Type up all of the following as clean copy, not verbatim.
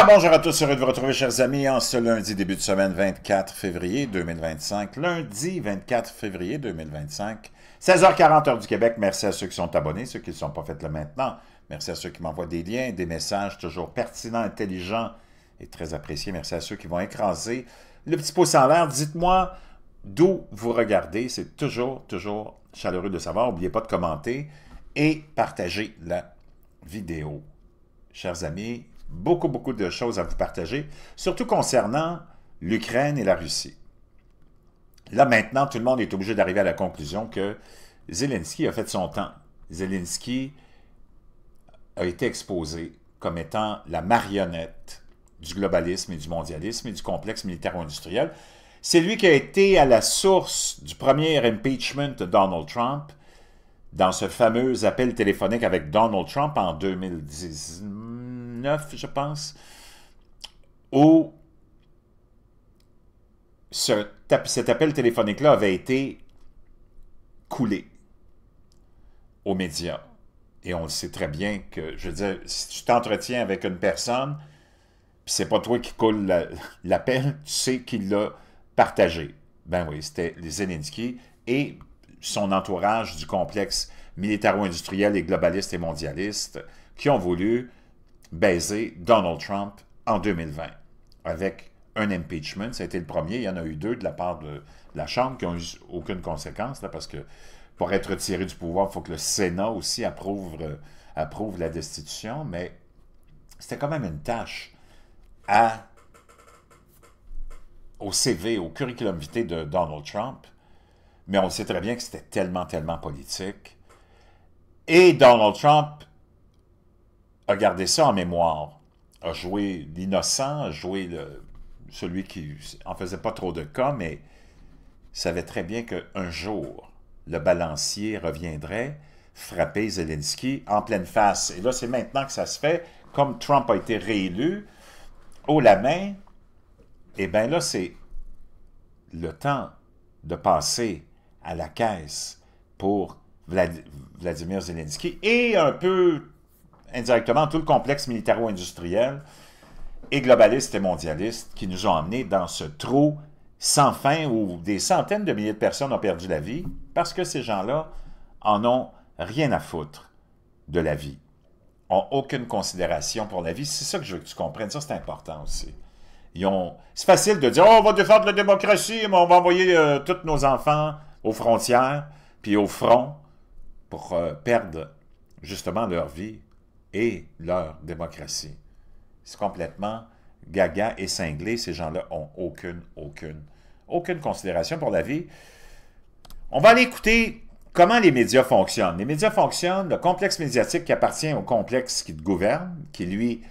Bonjour à tous, heureux de vous retrouver, chers amis, en ce lundi, début de semaine 24 février 2025. Lundi 24 février 2025, 16h40 heure du Québec. Merci à ceux qui sont abonnés, ceux qui ne sont pas faits là maintenant. Merci à ceux qui m'envoient des liens, des messages toujours pertinents, intelligents et très appréciés. Merci à ceux qui vont écraser le petit pouce en l'air. Dites-moi d'où vous regardez. C'est toujours chaleureux de savoir. N'oubliez pas de commenter et partager la vidéo. Chers amis, beaucoup de choses à vous partager, surtout concernant l'Ukraine et la Russie. Là, maintenant, tout le monde est obligé d'arriver à la conclusion que Zelensky a fait son temps. Zelensky a été exposé comme étant la marionnette du globalisme et du mondialisme et du complexe militaro-industriel. C'est lui qui a été à la source du premier impeachment de Donald Trump dans ce fameux appel téléphonique avec Donald Trump en 2019, je pense, où cet appel téléphonique-là avait été coulé aux médias. Et on le sait très bien que, je veux dire, si tu t'entretiens avec une personne, puis c'est pas toi qui coule l'appel, tu sais qu'il l'a partagé. Ben oui, c'était les Zelensky et son entourage du complexe militaro-industriel et globaliste et mondialiste qui ont voulu baiser Donald Trump en 2020 avec un impeachment. Ça a été le premier. Il y en a eu deux de la part de la Chambre qui n'ont eu aucune conséquence là, parce que pour être retiré du pouvoir, il faut que le Sénat aussi approuve la destitution, mais c'était quand même une tâche au CV, au curriculum vitae de Donald Trump, mais on sait très bien que c'était tellement politique. Et Donald Trump a gardé ça en mémoire, a joué l'innocent, a joué celui qui en faisait pas trop de cas, mais savait très bien qu'un jour, le balancier reviendrait frapper Zelensky en pleine face. Et là, c'est maintenant que ça se fait. Comme Trump a été réélu, haut la main, et bien là, c'est le temps de passer à la caisse pour Vladimir Zelensky et un peu indirectement tout le complexe militaro-industriel et globaliste et mondialiste qui nous ont emmenés dans ce trou sans fin où des centaines de milliers de personnes ont perdu la vie parce que ces gens-là en ont rien à foutre de la vie, n'ont aucune considération pour la vie. C'est ça que je veux que tu comprennes, ça c'est important aussi. C'est facile de dire « Oh, on va défendre la démocratie, mais on va envoyer tous nos enfants aux frontières, puis au front, pour perdre justement leur vie et leur démocratie. » C'est complètement gaga et cinglé. Ces gens-là n'ont aucune considération pour la vie. On va aller écouter comment les médias fonctionnent. Les médias fonctionnent, le complexe médiatique qui appartient au complexe qui te gouverne, qui lui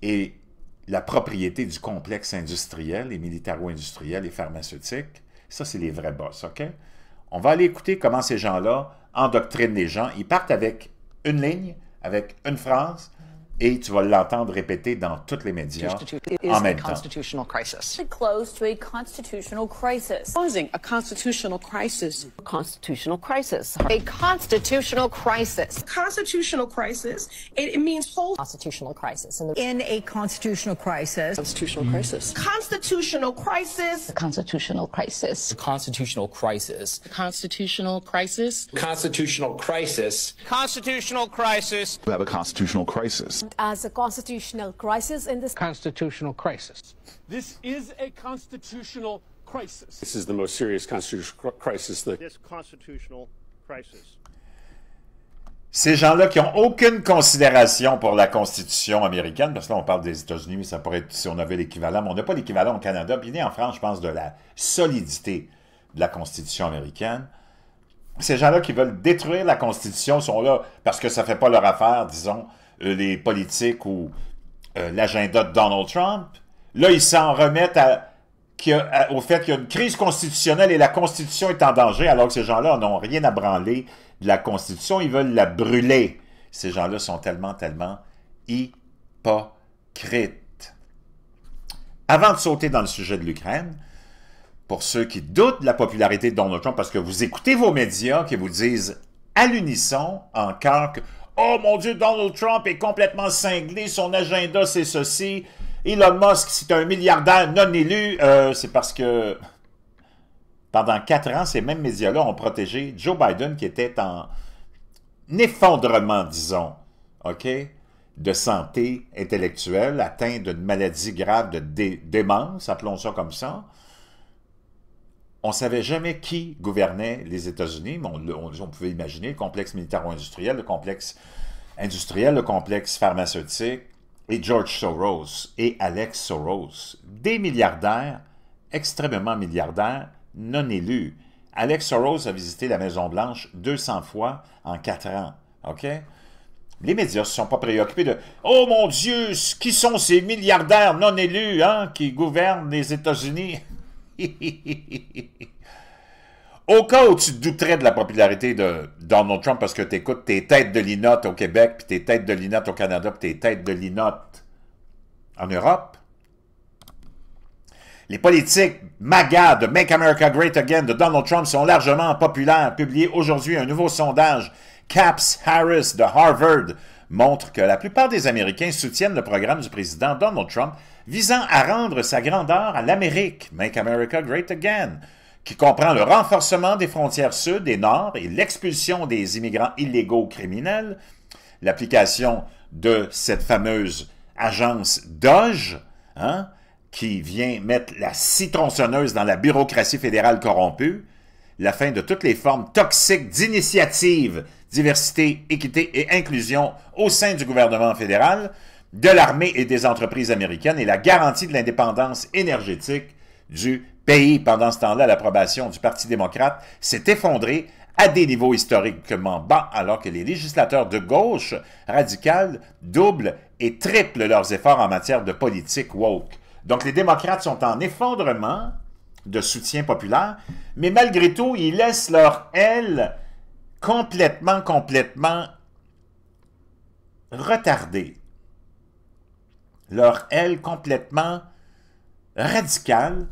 est la propriété du complexe industriel et militaro-industriel et pharmaceutique. Ça, c'est les vrais boss, OK? On va aller écouter comment ces gens-là endoctrinent les gens. Ils partent avec une ligne, avec une phrase, et tu vas l'entendre répéter dans tous les médias en même temps. Close to a constitutional crisis. Causing a constitutional crisis. A constitutional crisis. A constitutional crisis. Constitutional crisis. It means whole. Constitutional crisis. In a constitutional crisis. Constitutional crisis. Constitutional crisis. Constitutional crisis. Constitutional crisis. Constitutional crisis. Constitutional crisis. Constitutional crisis. We have a constitutional crisis. As a constitutional crisis in this Constitutional crisis. This is a constitutional crisis. This is the most serious constitutional crisis that This constitutional crisis. Ces gens-là qui n'ont aucune considération pour la Constitution américaine, parce que là, on parle des États-Unis, mais ça pourrait être si on avait l'équivalent, mais on n'a pas l'équivalent au Canada, puis ni en France, je pense, de la solidité de la Constitution américaine. Ces gens-là qui veulent détruire la Constitution sont là parce que ça ne fait pas leur affaire, disons, les politiques ou l'agenda de Donald Trump. Là, ils s'en remettent au fait qu'il y a une crise constitutionnelle et la Constitution est en danger, alors que ces gens-là n'ont rien à branler de la Constitution. Ils veulent la brûler. Ces gens-là sont tellement hypocrites. Avant de sauter dans le sujet de l'Ukraine, pour ceux qui doutent de la popularité de Donald Trump, parce que vous écoutez vos médias qui vous disent à l'unisson, en chœur, que Oh mon Dieu, Donald Trump est complètement cinglé, son agenda c'est ceci. Elon Musk, c'est un milliardaire non élu. C'est parce que pendant 4 ans, ces mêmes médias-là ont protégé Joe Biden qui était en effondrement, disons, OK, de santé intellectuelle, atteint d'une maladie grave de démence, appelons ça comme ça. On ne savait jamais qui gouvernait les États-Unis, mais on pouvait imaginer le complexe militaro-industriel, le complexe industriel, le complexe pharmaceutique, et George Soros et Alex Soros, des milliardaires, extrêmement milliardaires, non élus. Alex Soros a visité la Maison-Blanche 200 fois en 4 ans, OK? Les médias ne se sont pas préoccupés de « Oh mon Dieu, qui sont ces milliardaires non élus hein, qui gouvernent les États-Unis? » Au cas où tu te douterais de la popularité de Donald Trump parce que tu écoutes tes têtes de linotte au Québec, puis tes têtes de linotte au Canada, puis tes têtes de linotte en Europe, les politiques MAGA de Make America Great Again de Donald Trump sont largement populaires. Publié aujourd'hui, un nouveau sondage Capps Harris de Harvard montre que la plupart des Américains soutiennent le programme du président Donald Trump visant à rendre sa grandeur à l'Amérique, Make America Great Again, qui comprend le renforcement des frontières sud et nord et l'expulsion des immigrants illégaux criminels, l'application de cette fameuse agence DOGE, hein, qui vient mettre la scie tronçonneuse dans la bureaucratie fédérale corrompue, la fin de toutes les formes toxiques d'initiative, diversité, équité et inclusion au sein du gouvernement fédéral, de l'armée et des entreprises américaines et la garantie de l'indépendance énergétique du pays. Pendant ce temps-là, l'approbation du Parti démocrate s'est effondrée à des niveaux historiquement bas, alors que les législateurs de gauche radicale doublent et triplent leurs efforts en matière de politique woke. Donc, les démocrates sont en effondrement de soutien populaire, mais malgré tout, ils laissent leur aile complètement retardée. Leur aile complètement radicale,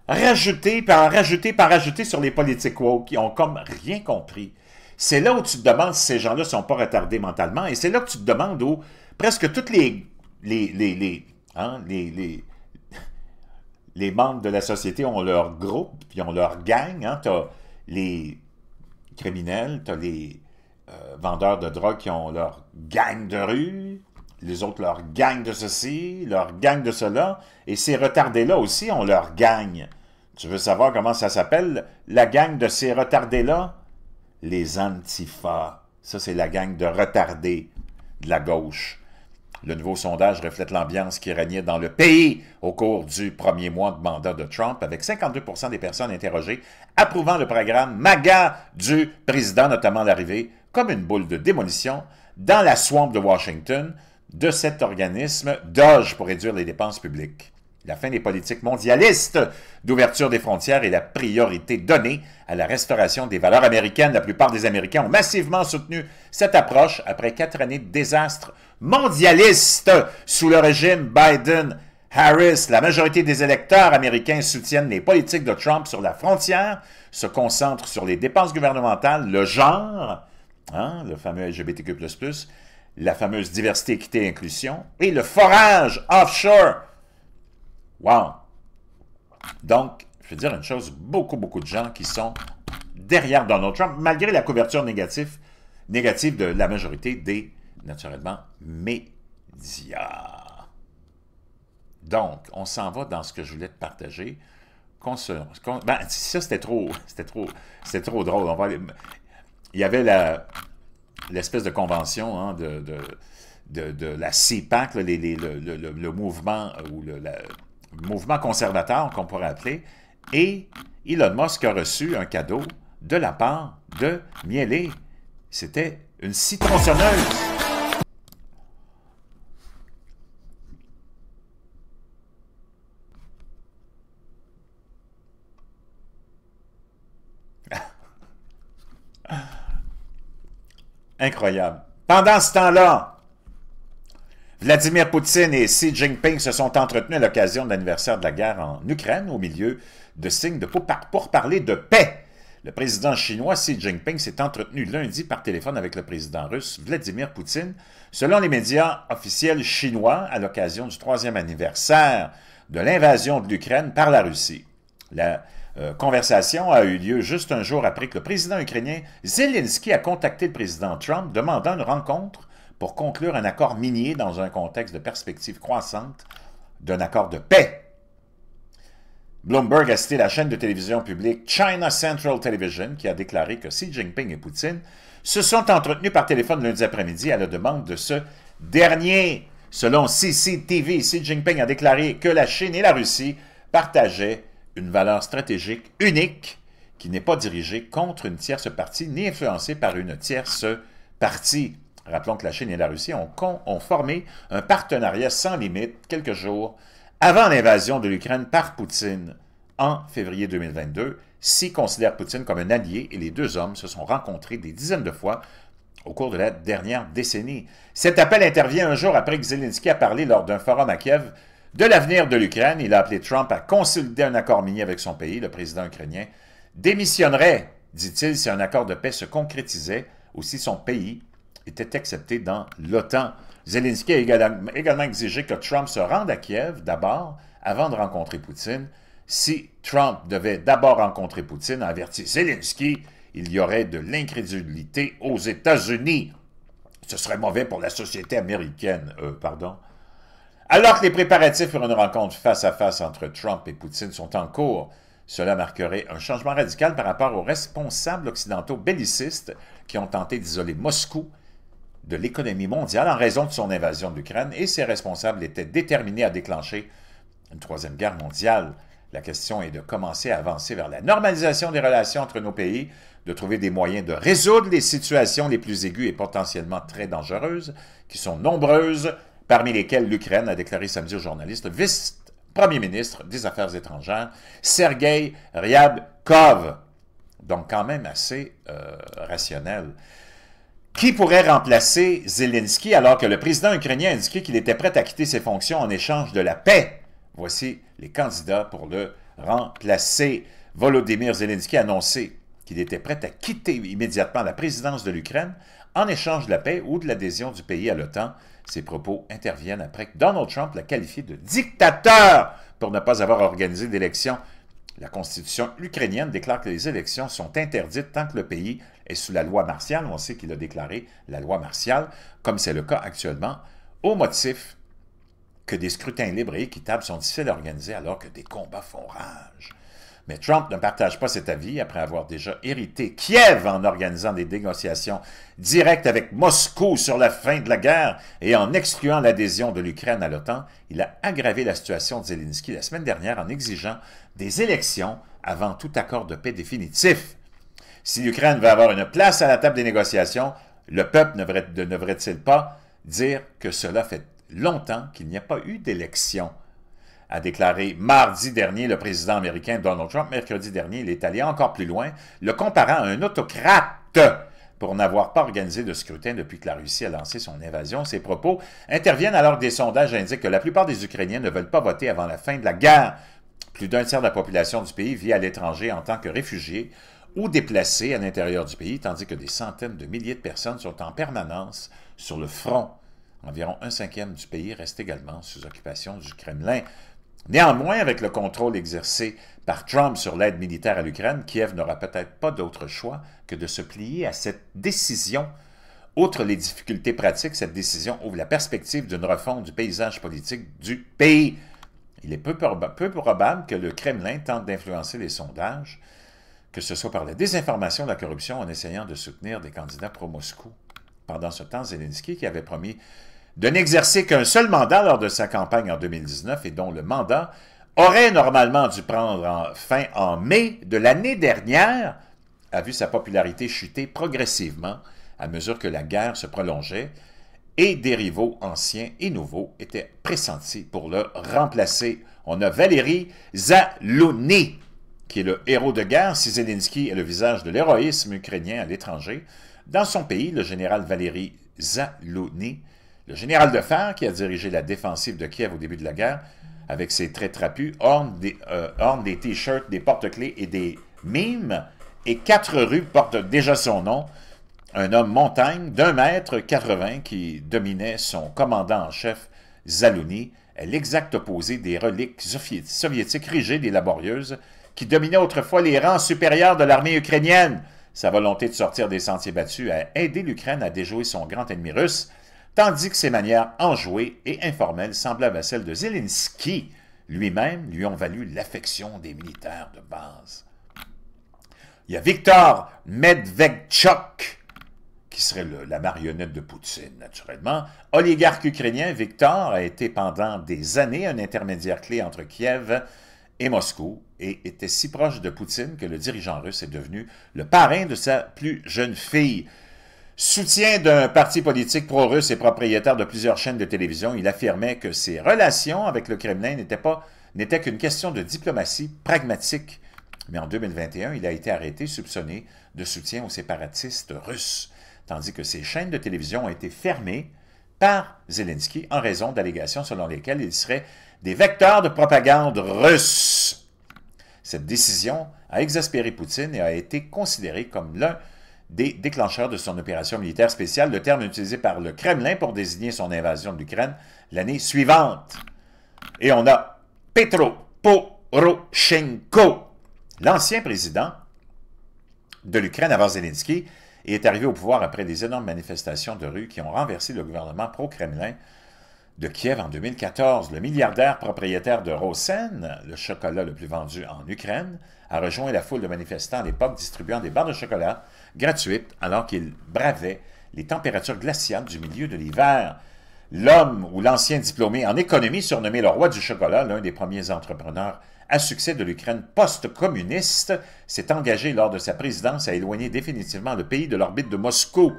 rajoutée sur les politiques woke qui ont comme rien compris. C'est là où tu te demandes si ces gens-là ne sont pas retardés mentalement, et c'est là que tu te demandes où presque tous les membres de la société ont leur groupe, puis ont leur gang. Hein. Tu as les criminels, tu as les vendeurs de drogue qui ont leur gang de rue, les autres leur gang de ceci, leur gang de cela, et ces retardés-là aussi ont leur gang. Tu veux savoir comment ça s'appelle, la gang de ces retardés-là? Les Antifa. Ça, c'est la gang de retardés de la gauche. Le nouveau sondage reflète l'ambiance qui régnait dans le pays au cours du premier mois de mandat de Trump, avec 52% des personnes interrogées approuvant le programme MAGA du président, notamment l'arrivée, comme une boule de démolition, dans la swamp de Washington, de cet organisme DOGE pour réduire les dépenses publiques. La fin des politiques mondialistes d'ouverture des frontières est la priorité donnée à la restauration des valeurs américaines. La plupart des Américains ont massivement soutenu cette approche après 4 années de désastre mondialiste sous le régime Biden-Harris. La majorité des électeurs américains soutiennent les politiques de Trump sur la frontière, se concentrent sur les dépenses gouvernementales, le genre, hein, le fameux LGBTQ++, la fameuse diversité, équité et inclusion, et le forage offshore. Wow! Donc, je veux dire une chose, beaucoup de gens qui sont derrière Donald Trump, malgré la couverture négative de la majorité des, naturellement, médias. Donc, on s'en va dans ce que je voulais te partager. Ben, ça, c'était trop drôle. Il y avait l'espèce de convention hein, de la CPAC, le mouvement ou le mouvement conservateur qu'on pourrait appeler, et Elon Musk a reçu un cadeau de la part de Miele. C'était une scie tronçonneuse. Incroyable. Pendant ce temps-là, Vladimir Poutine et Xi Jinping se sont entretenus à l'occasion de l'anniversaire de la guerre en Ukraine au milieu de signes de pourparlers de paix. Le président chinois Xi Jinping s'est entretenu lundi par téléphone avec le président russe Vladimir Poutine, selon les médias officiels chinois, à l'occasion du 3e anniversaire de l'invasion de l'Ukraine par la Russie. La conversation a eu lieu juste un jour après que le président ukrainien Zelensky a contacté le président Trump demandant une rencontre pour conclure un accord minier dans un contexte de perspective croissante d'un accord de paix. Bloomberg a cité la chaîne de télévision publique China Central Television qui a déclaré que Xi Jinping et Poutine se sont entretenus par téléphone lundi après-midi à la demande de ce dernier. Selon CCTV, Xi Jinping a déclaré que la Chine et la Russie partageaient une valeur stratégique unique qui n'est pas dirigée contre une tierce partie ni influencée par une tierce partie. Rappelons que la Chine et la Russie ont formé un partenariat sans limite quelques jours avant l'invasion de l'Ukraine par Poutine en février 2022. Xi considère Poutine comme un allié et les deux hommes se sont rencontrés des dizaines de fois au cours de la dernière décennie. Cet appel intervient un jour après que Zelensky a parlé lors d'un forum à Kiev de l'avenir de l'Ukraine. Il a appelé Trump à consolider un accord minier avec son pays. Le président ukrainien démissionnerait, dit-il, si un accord de paix se concrétisait ou si son pays était accepté dans l'OTAN. Zelensky a également exigé que Trump se rende à Kiev d'abord avant de rencontrer Poutine. Si Trump devait d'abord rencontrer Poutine, a averti Zelensky, il y aurait de l'incrédulité aux États-Unis. Ce serait mauvais pour la société américaine, Alors que les préparatifs pour une rencontre face-à-face entre Trump et Poutine sont en cours, cela marquerait un changement radical par rapport aux responsables occidentaux bellicistes qui ont tenté d'isoler Moscou de l'économie mondiale en raison de son invasion de l'Ukraine, et ces responsables étaient déterminés à déclencher une troisième guerre mondiale. La question est de commencer à avancer vers la normalisation des relations entre nos pays, de trouver des moyens de résoudre les situations les plus aiguës et potentiellement très dangereuses, qui sont nombreuses, parmi lesquelles l'Ukraine, a déclaré samedi aux journalistes, vice-premier ministre des Affaires étrangères, Sergei Ryabkov. Donc quand même assez rationnel. Qui pourrait remplacer Zelensky alors que le président ukrainien a indiqué qu'il était prêt à quitter ses fonctions en échange de la paix? Voici les candidats pour le remplacer. Volodymyr Zelensky a annoncé qu'il était prêt à quitter immédiatement la présidence de l'Ukraine en échange de la paix ou de l'adhésion du pays à l'OTAN. Ces propos interviennent après que Donald Trump l'a qualifié de dictateur pour ne pas avoir organisé d'élections. La Constitution ukrainienne déclare que les élections sont interdites tant que le pays est sous la loi martiale. On sait qu'il a déclaré la loi martiale, comme c'est le cas actuellement, au motif que des scrutins libres et équitables sont difficiles à organiser alors que des combats font rage. Mais Trump ne partage pas cet avis après avoir déjà irrité Kiev en organisant des négociations directes avec Moscou sur la fin de la guerre et en excluant l'adhésion de l'Ukraine à l'OTAN. Il a aggravé la situation de Zelensky la semaine dernière en exigeant des élections avant tout accord de paix définitif. Si l'Ukraine veut avoir une place à la table des négociations, le peuple ne devrait-il pas dire que cela fait longtemps qu'il n'y a pas eu d'élection, a déclaré mardi dernier le président américain Donald Trump. Mercredi dernier, il est allé encore plus loin, le comparant à un autocrate pour n'avoir pas organisé de scrutin depuis que la Russie a lancé son invasion. Ces propos interviennent alors que des sondages indiquent que la plupart des Ukrainiens ne veulent pas voter avant la fin de la guerre. Plus d'un tiers de la population du pays vit à l'étranger en tant que réfugiés ou déplacés à l'intérieur du pays, tandis que des centaines de milliers de personnes sont en permanence sur le front. Environ un cinquième du pays reste également sous occupation du Kremlin. Néanmoins, avec le contrôle exercé par Trump sur l'aide militaire à l'Ukraine, Kiev n'aura peut-être pas d'autre choix que de se plier à cette décision. Outre les difficultés pratiques, cette décision ouvre la perspective d'une refonte du paysage politique du pays. Il est peu probable que le Kremlin tente d'influencer les sondages, que ce soit par la désinformation ou la corruption, en essayant de soutenir des candidats pro-Moscou. Pendant ce temps, Zelensky, qui avait promis de n'exercer qu'un seul mandat lors de sa campagne en 2019 et dont le mandat aurait normalement dû prendre fin en mai de l'année dernière, a vu sa popularité chuter progressivement à mesure que la guerre se prolongeait et des rivaux anciens et nouveaux étaient pressentis pour le remplacer. On a Valéry Zaluzhnyi, qui est le héros de guerre, si Zelensky est le visage de l'héroïsme ukrainien à l'étranger. Dans son pays, le général Valéry Zaluzhnyi, le général de fer qui a dirigé la défensive de Kiev au début de la guerre, avec ses traits trapus, orne des t-shirts, des porte-clés et des mimes, et 4 rues portent déjà son nom. Un homme montagne d'1,80 m qui dominait son commandant en chef Zalouni, est l'exact opposé des reliques soviétiques rigides et laborieuses qui dominaient autrefois les rangs supérieurs de l'armée ukrainienne. Sa volonté de sortir des sentiers battus a aidé l'Ukraine à déjouer son grand ennemi russe, tandis que ses manières enjouées et informelles, semblables à celles de Zelensky lui-même, lui ont valu l'affection des militaires de base. Il y a Viktor Medvedchuk, qui serait la marionnette de Poutine, naturellement. Oligarque ukrainien, Viktor a été pendant des années un intermédiaire clé entre Kiev et Moscou et était si proche de Poutine que le dirigeant russe est devenu le parrain de sa plus jeune fille. Soutien d'un parti politique pro-russe et propriétaire de plusieurs chaînes de télévision, il affirmait que ses relations avec le Kremlin n'étaient qu'une question de diplomatie pragmatique. Mais en 2021, il a été arrêté, soupçonné de soutien aux séparatistes russes, tandis que ses chaînes de télévision ont été fermées par Zelensky en raison d'allégations selon lesquelles ils seraient des vecteurs de propagande russe. Cette décision a exaspéré Poutine et a été considérée comme l'un des déclencheurs de son opération militaire spéciale, le terme utilisé par le Kremlin pour désigner son invasion de l'Ukraine l'année suivante. Et on a Petro Poroshenko, l'ancien président de l'Ukraine avant Zelensky, est arrivé au pouvoir après des énormes manifestations de rue qui ont renversé le gouvernement pro-Kremlin de Kiev en 2014. Le milliardaire propriétaire de Rosen, le chocolat le plus vendu en Ukraine, a rejoint la foule de manifestants à l'époque distribuant des barres de chocolat gratuites alors qu'il bravait les températures glaciales du milieu de l'hiver. L'homme ou l'ancien diplômé en économie surnommé le roi du chocolat, l'un des premiers entrepreneurs à succès de l'Ukraine post-communiste, s'est engagé lors de sa présidence à éloigner définitivement le pays de l'orbite de Moscou.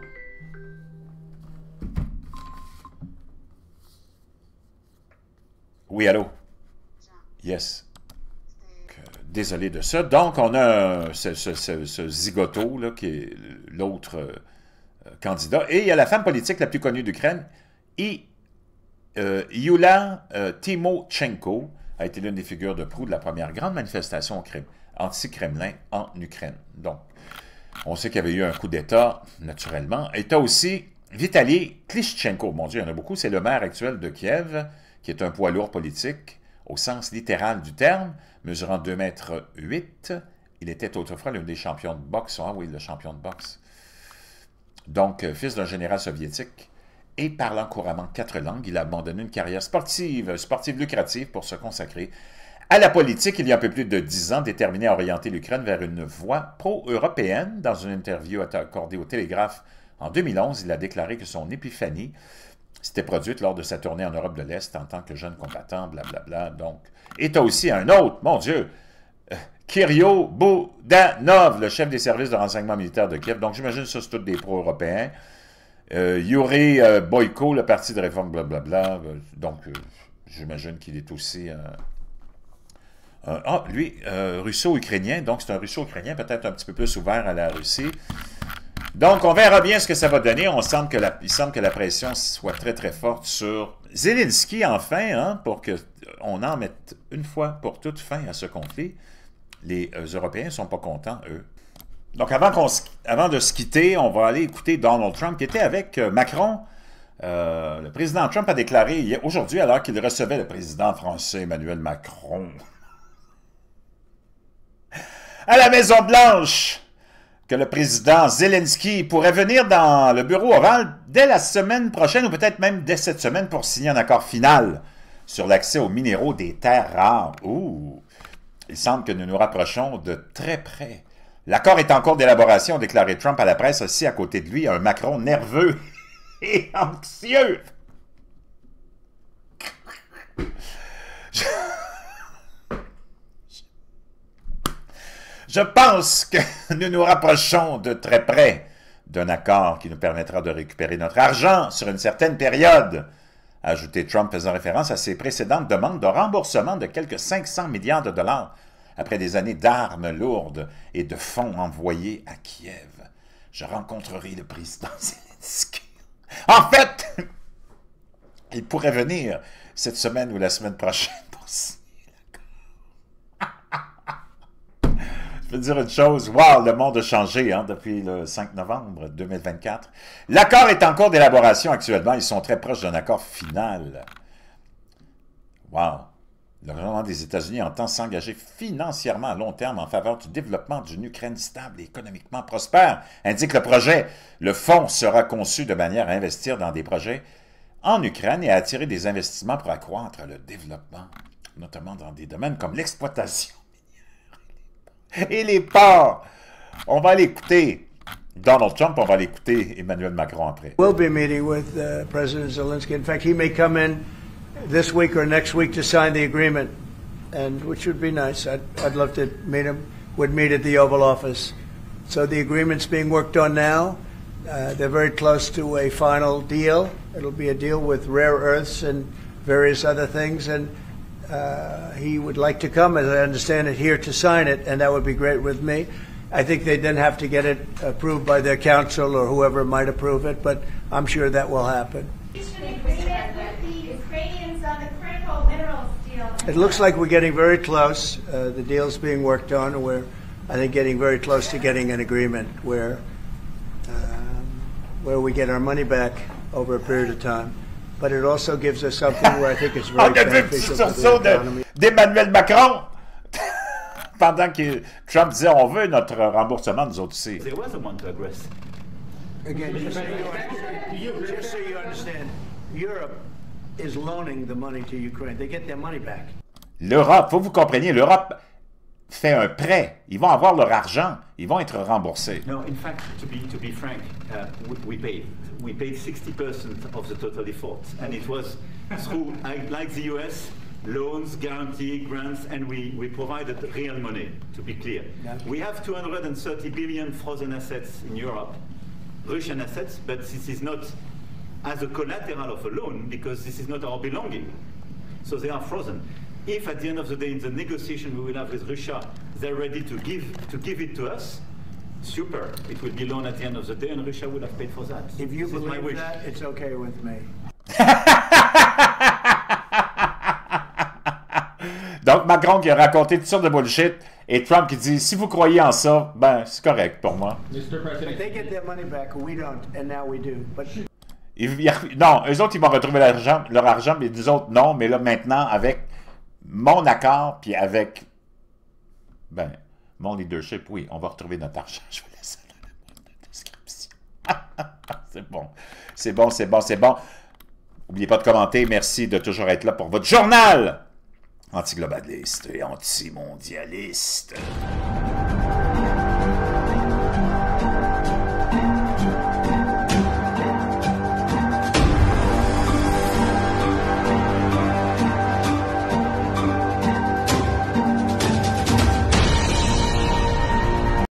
Oui, allô? Yes. Désolé de ça. Donc, on a ce zigoto, là, qui est l'autre candidat. Et il y a la femme politique la plus connue d'Ukraine, Yulia Tymoshenko, a été l'une des figures de proue de la première grande manifestation anti-Kremlin en Ukraine. Donc, on sait qu'il y avait eu un coup d'État, naturellement. Et tu as aussi Vitaly Klitschko. Mon Dieu, il y en a beaucoup. C'est le maire actuel de Kiev, qui est un poids lourd politique, au sens littéral du terme, mesurant 2,8 m. Il était autrefois l'un des champions de boxe. Ah oui, le champion de boxe. Donc, fils d'un général soviétique, et parlant couramment 4 langues, il a abandonné une carrière sportive lucrative pour se consacrer à la politique il y a un peu plus de 10 ans, déterminé à orienter l'Ukraine vers une voie pro-européenne. Dans une interview accordée au Télégraphe en 2011, il a déclaré que son épiphanie s'était produite lors de sa tournée en Europe de l'Est en tant que jeune combattant, blablabla. Donc, et tu as aussi un autre, mon Dieu, Kirill Boudanov, le chef des services de renseignement militaire de Kiev. Donc, j'imagine que ça, c'est tous des pro-européens. Yuri Boyko, le parti de réforme, blablabla. Donc, j'imagine qu'il est aussi lui, russo-ukrainien. Donc, c'est un russo-ukrainien peut-être un petit peu plus ouvert à la Russie. Donc, on verra bien ce que ça va donner. Il semble que la pression soit très, très forte sur Zelensky, enfin, hein, pour qu'on en mette une fois pour toutes fin à ce conflit. Les Européens ne sont pas contents, eux. Donc, avant de se quitter, on va aller écouter Donald Trump, qui était avec Macron. Le président Trump a déclaré aujourd'hui, alors qu'il recevait le président français Emmanuel Macron à la Maison-Blanche, que le président Zelensky pourrait venir dans le bureau ovale dès la semaine prochaine, ou peut-être même dès cette semaine, pour signer un accord final sur l'accès aux minéraux des terres rares. Ouh! Il semble que nous nous rapprochons de très près. L'accord est en cours d'élaboration, a déclaré Trump à la presse, assis à côté de lui, un Macron nerveux et anxieux. Je pense que nous nous rapprochons de très près d'un accord qui nous permettra de récupérer notre argent sur une certaine période, a ajouté Trump, faisant référence à ses précédentes demandes de remboursement de quelques 500 milliards de dollars après des années d'armes lourdes et de fonds envoyés à Kiev. Je rencontrerai le président Zelensky. En fait, il pourrait venir cette semaine ou la semaine prochaine pour signer l'accord. Je veux dire une chose, wow, le monde a changé hein, depuis le 5 novembre 2024. L'accord est en cours d'élaboration actuellement. Ils sont très proches d'un accord final. Wow. Le gouvernement des États-Unis entend s'engager financièrement à long terme en faveur du développement d'une Ukraine stable et économiquement prospère, indique le projet. Le fonds sera conçu de manière à investir dans des projets en Ukraine et à attirer des investissements pour accroître le développement, notamment dans des domaines comme l'exploitation minière et les ports. On va l'écouter. Donald Trump, on va l'écouter Emmanuel Macron après. We'll be meeting with President Zelensky. In fact, he may come in this week or next week to sign the agreement, and which would be nice. I'd love to meet him. Would meet at the Oval Office. So the agreement's being worked on now. They're very close to a final deal. It'll be a deal with rare earths and various other things, and he would like to come, as I understand it, here to sign it, and that would be great with me. I think they then have to get it approved by their council or whoever might approve it, but I'm sure that will happen. It looks like we're getting very close. The deal's being worked on, and we're, I think, getting very close to getting an agreement where we get our money back over a period of time. But it also gives us something where I think it's very beneficial to the economy. D'Emmanuel Macron, pendant que Trump disait on veut notre remboursement, nous autres aussi. There was a one to aggress. Again, just so you understand, Europe is loaning the money to Ukraine. They get their money back. L'Europe, faut que vous compreniez, l'Europe fait un prêt. Ils vont avoir leur argent. Ils vont être remboursés. No, in fact, to be frank, we paid 60% of the total effort, and it was through, like the US, loans, guarantee, grants, and we provided real money. To be clear, we have 230 billion frozen assets in Europe, Russian assets, but this is not as a collateral of a loan because this is not our belonging. So they are frozen. If at the end of the day in the negotiation we will have with Russia, they're ready to give it to us, super. It will be loan at the end of the day and Russia will have paid for that. If you believe that, it's okay with me. Donc Macron qui a raconté toutes sortes de bullshit et Trump qui dit si vous croyez en ça, ben c'est correct pour moi. They get their money back, we don't, and now we do. But non, eux autres ils vont retrouver leur argent, mais nous autres non. Mais là maintenant avec mon accord puis avec mon leadership, oui, on va retrouver notre argent. Je vous laisse dans la description. C'est bon, c'est bon, c'est bon, c'est bon. N'oubliez pas de commenter. Merci de toujours être là pour votre journal antiglobaliste et antimondialiste.